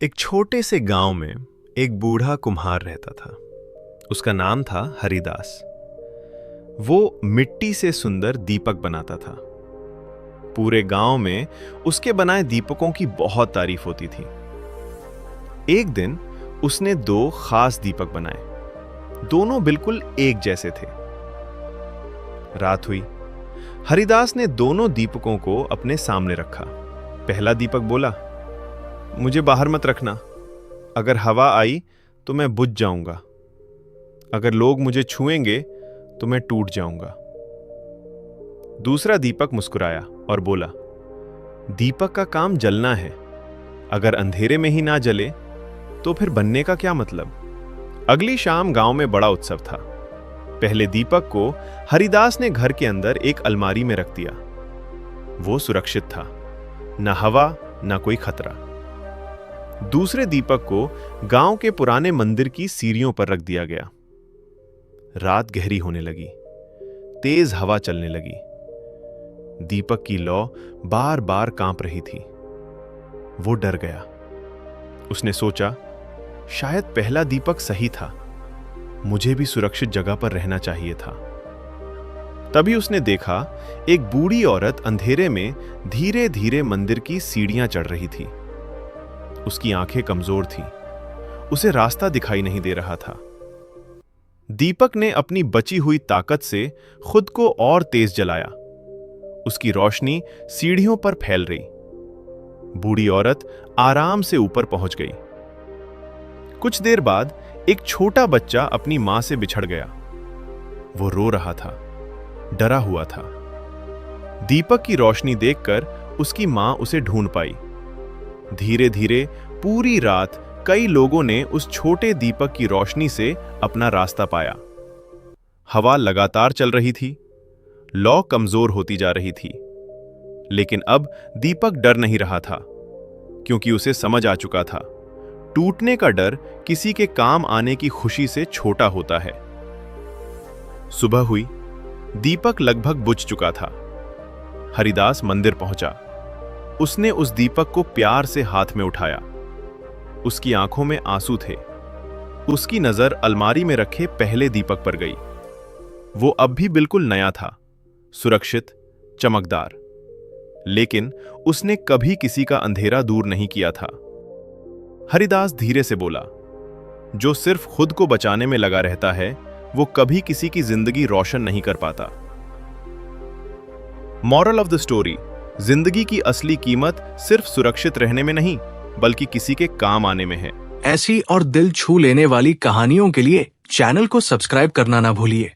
एक छोटे से गांव में एक बूढ़ा कुम्हार रहता था। उसका नाम था हरिदास। वो मिट्टी से सुंदर दीपक बनाता था। पूरे गांव में उसके बनाए दीपकों की बहुत तारीफ होती थी। एक दिन उसने दो खास दीपक बनाए। दोनों बिल्कुल एक जैसे थे। रात हुई। हरिदास ने दोनों दीपकों को अपने सामने रखा। पहला दीपक बोला, मुझे बाहर मत रखना। अगर हवा आई तो मैं बुझ जाऊंगा। अगर लोग मुझे छुएंगे तो मैं टूट जाऊंगा। दूसरा दीपक मुस्कुराया और बोला, दीपक का काम जलना है। अगर अंधेरे में ही ना जले तो फिर बनने का क्या मतलब। अगली शाम गांव में बड़ा उत्सव था। पहले दीपक को हरिदास ने घर के अंदर एक अलमारी में रख दिया। वो सुरक्षित था, न हवा न कोई खतरा। दूसरे दीपक को गांव के पुराने मंदिर की सीढ़ियों पर रख दिया गया। रात गहरी होने लगी। तेज हवा चलने लगी। दीपक की लौ बार बार कांप रही थी। वो डर गया। उसने सोचा, शायद पहला दीपक सही था। मुझे भी सुरक्षित जगह पर रहना चाहिए था। तभी उसने देखा, एक बूढ़ी औरत अंधेरे में धीरे धीरे मंदिर की सीढ़ियां चढ़ रही थी। उसकी आंखें कमजोर थीं। उसे रास्ता दिखाई नहीं दे रहा था। दीपक ने अपनी बची हुई ताकत से खुद को और तेज जलाया। उसकी रोशनी सीढ़ियों पर फैल रही। बूढ़ी औरत आराम से ऊपर पहुंच गई। कुछ देर बाद एक छोटा बच्चा अपनी मां से बिछड़ गया। वो रो रहा था, डरा हुआ था। दीपक की रोशनी देखकर उसकी मां उसे ढूंढ पाई। धीरे धीरे पूरी रात कई लोगों ने उस छोटे दीपक की रोशनी से अपना रास्ता पाया। हवा लगातार चल रही थी। लौ कमजोर होती जा रही थी। लेकिन अब दीपक डर नहीं रहा था, क्योंकि उसे समझ आ चुका था, टूटने का डर किसी के काम आने की खुशी से छोटा होता है। सुबह हुई। दीपक लगभग बुझ चुका था। हरिदास मंदिर पहुंचा। उसने उस दीपक को प्यार से हाथ में उठाया। उसकी आंखों में आंसू थे। उसकी नजर अलमारी में रखे पहले दीपक पर गई। वो अब भी बिल्कुल नया था, सुरक्षित, चमकदार। लेकिन उसने कभी किसी का अंधेरा दूर नहीं किया था। हरिदास धीरे से बोला, जो सिर्फ खुद को बचाने में लगा रहता है, वो कभी किसी की जिंदगी रोशन नहीं कर पाता। मॉरल ऑफ द स्टोरी, जिंदगी की असली कीमत सिर्फ सुरक्षित रहने में नहीं, बल्कि किसी के काम आने में है। ऐसी और दिल छू लेने वाली कहानियों के लिए चैनल को सब्सक्राइब करना ना भूलिए।